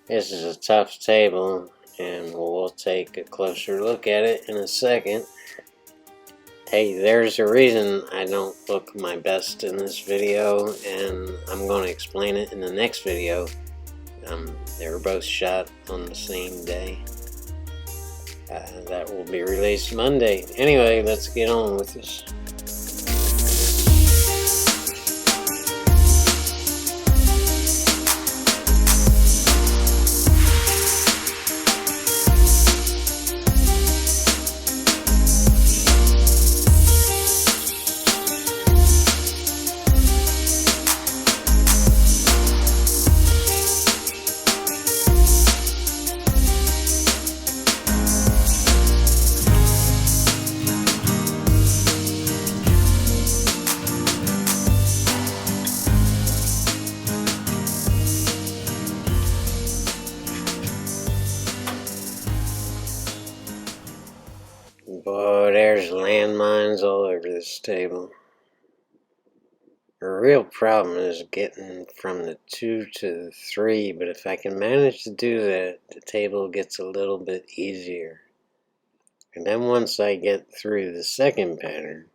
This is a tough table, and we'll take a closer look at it in a second. Hey, there's a reason I don't look my best in this video, and I'm going to explain it in the next video. They were both shot on the same day. That will be released Monday. Anyway, let's get on with this. Boy, there's landmines all over this table. The real problem is getting from the 2 to the 3, but if I can manage to do that, the table gets a little bit easier. And then once I get through the second pattern,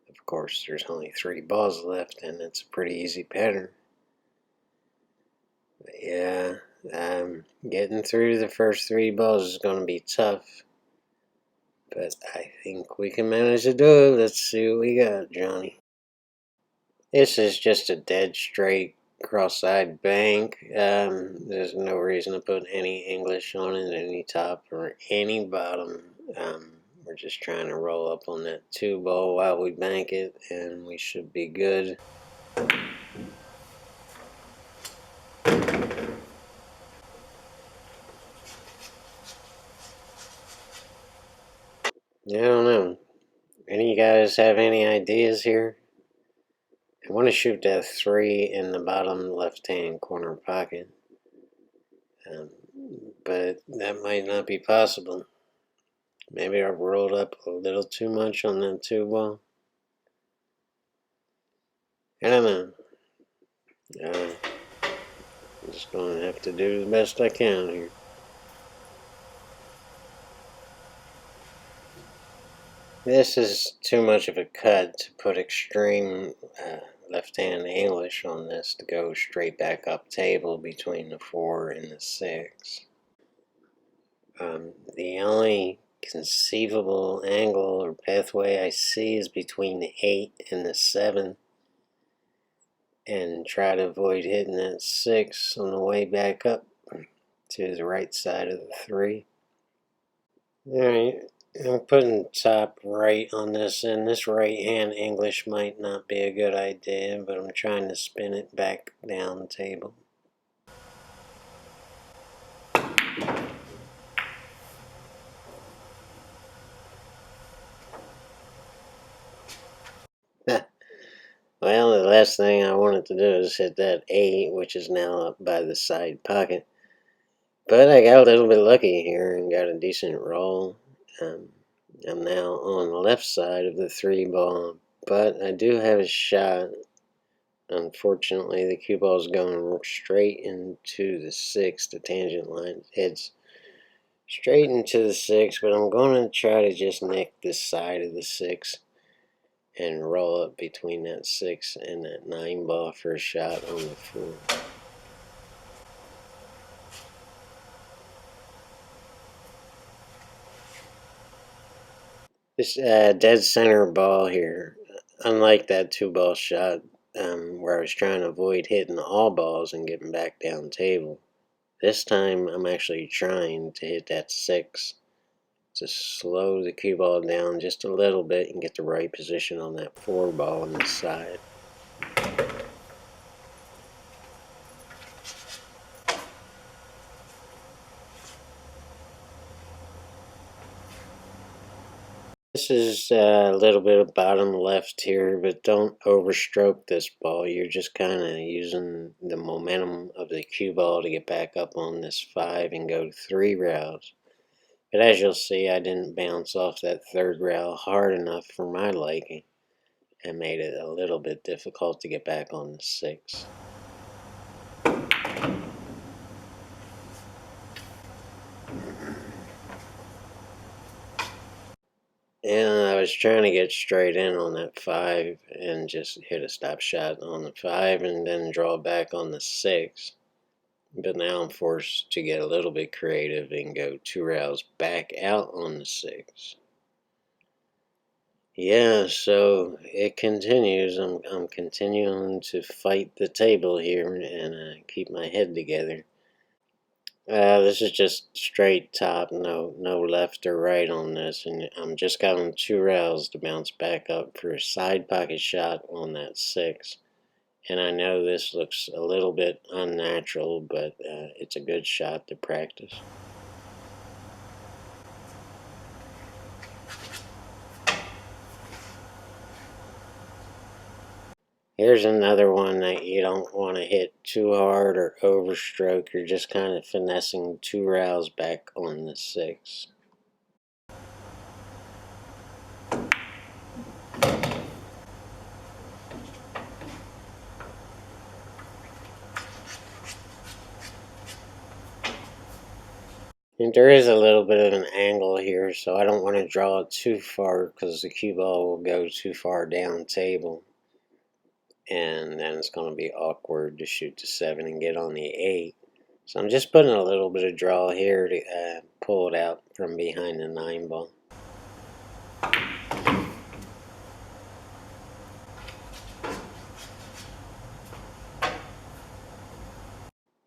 of course there's only 3 balls left and it's a pretty easy pattern. But yeah, getting through the first 3 balls is going to be tough. But I think we can manage to do it. Let's see what we got, Johnny. This is just a dead straight cross-eyed bank. There's no reason to put any English on it, any top or any bottom. We're just trying to roll up on that 2 ball while we bank it, and we should be good. I don't know. Any of you guys have any ideas here? I want to shoot that 3 in the bottom left-hand corner pocket, but that might not be possible. Maybe I've rolled up a little too much on that 2 ball. I don't know. I'm just going to have to do the best I can here. This is too much of a cut to put extreme left-hand English on this to go straight back up table between the 4 and the 6. The only conceivable angle or pathway I see is between the 8 and the 7, and try to avoid hitting that 6 on the way back up to the right side of the 3. Alright, I'm putting top right on this, and this right hand English might not be a good idea, but I'm trying to spin it back down table. Well, the last thing I wanted to do is hit that 8, which is now up by the side pocket. But I got a little bit lucky here and got a decent roll. I'm now on the left side of the 3 ball, but I do have a shot. Unfortunately, the cue ball is going straight into the 6. The tangent line heads straight into the 6, but I'm going to try to just nick this side of the 6 and roll up between that 6 and that 9 ball for a shot on the 4. This dead center ball here, unlike that 2 ball shot where I was trying to avoid hitting all balls and getting back down table, this time I'm actually trying to hit that 6 to slow the cue ball down just a little bit and get the right position on that 4 ball on the side. This is a little bit of bottom left here, but don't overstroke this ball. You're just kind of using the momentum of the cue ball to get back up on this 5 and go 3 rails. But as you'll see, I didn't bounce off that 3rd rail hard enough for my liking and made it a little bit difficult to get back on the 6. was trying to get straight in on that 5 and just hit a stop shot on the 5 and then draw back on the 6. But now I'm forced to get a little bit creative and go 2 rails back out on the 6. Yeah, so it continues. I'm continuing to fight the table here and keep my head together. This is just straight top, no left or right on this, and I'm just got 2 rails to bounce back up for a side pocket shot on that 6. And I know this looks a little bit unnatural, but it's a good shot to practice. Here's another one that you don't want to hit too hard or overstroke. You're just kind of finessing 2 rails back on the 6. And there is a little bit of an angle here, so I don't want to draw it too far because the cue ball will go too far down table. And then it's going to be awkward to shoot the 7 and get on the 8. So I'm just putting a little bit of draw here to pull it out from behind the 9 ball.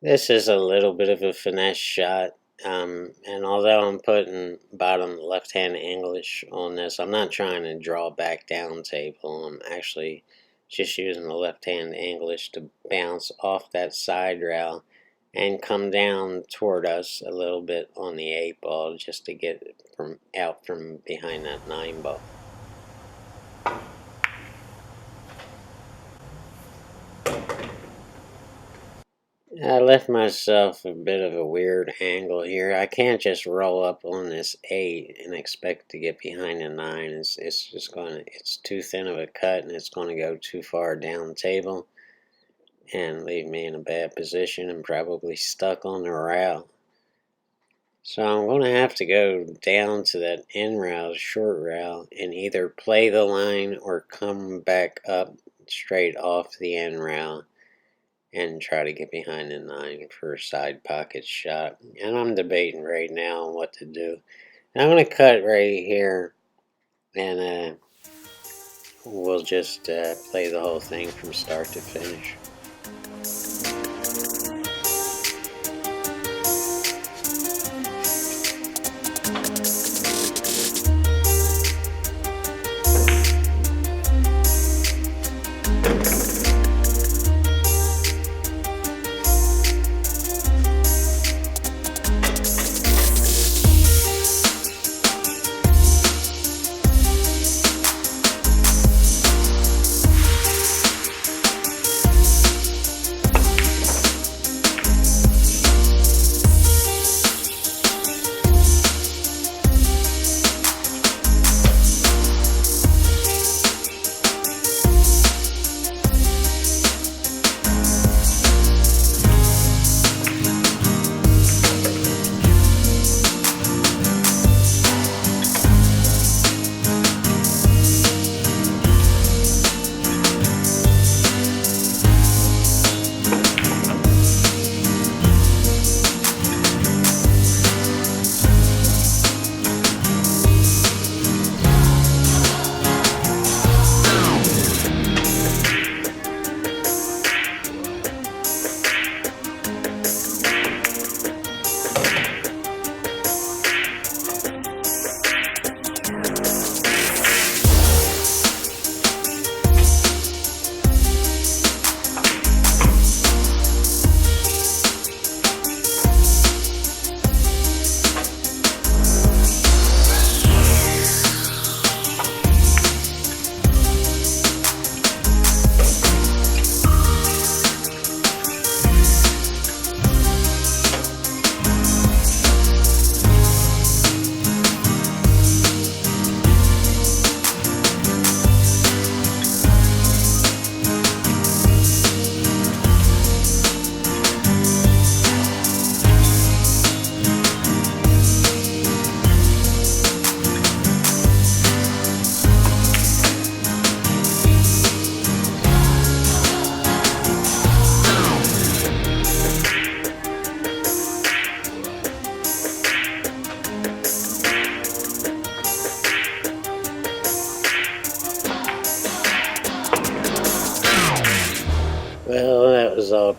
This is a little bit of a finesse shot. And although I'm putting bottom left-hand English on this, I'm not trying to draw back down table. I'm actually just using the left-hand English to bounce off that side rail and come down toward us a little bit on the 8 ball just to get it out from behind that 9 ball. I left myself a bit of a weird angle here. I can't just roll up on this 8 and expect to get behind the 9. It's too thin of a cut and it's going to go too far down table and leave me in a bad position and probably stuck on the rail. So I'm going to have to go down to that end rail, short rail, and either play the line or come back up straight off the end rail and try to get behind the 9 for a side pocket shot. And I'm debating right now on what to do. And I'm going to cut right here, and we'll just play the whole thing from start to finish.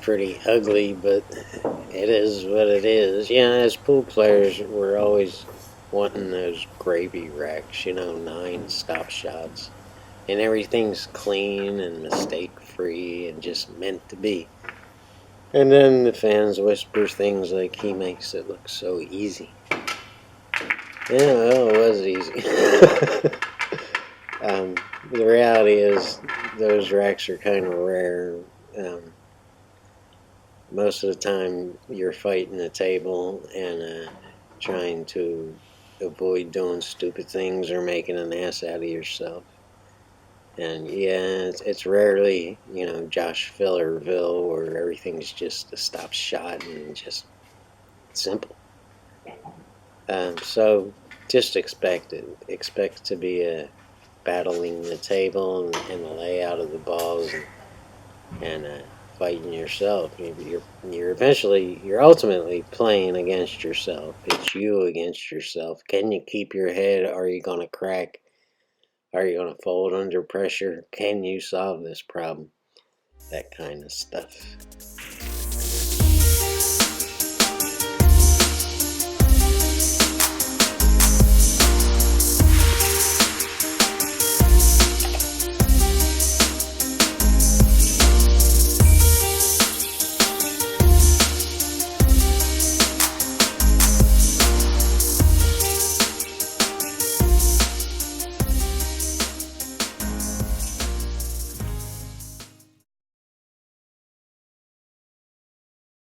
pretty ugly, but it is what it is. Yeah, as pool players, we're always wanting those gravy racks, 9 stop shots. And everything's clean and mistake free and just meant to be. And then the fans whisper things like he makes it look so easy. Yeah, well, it was easy. The reality is those racks are kind of rare. Most of the time you're fighting the table and trying to avoid doing stupid things or making an ass out of yourself. And yeah, it's rarely, Josh Fillerville where everything's just a stop shot and just simple. So just expect it. Expect to be battling the table and the layout of the balls and fighting yourself. You're ultimately playing against yourself. It's you against yourself. Can you keep your head? Are you going to crack? Are you going to fold under pressure? Can you solve this problem? That kind of stuff.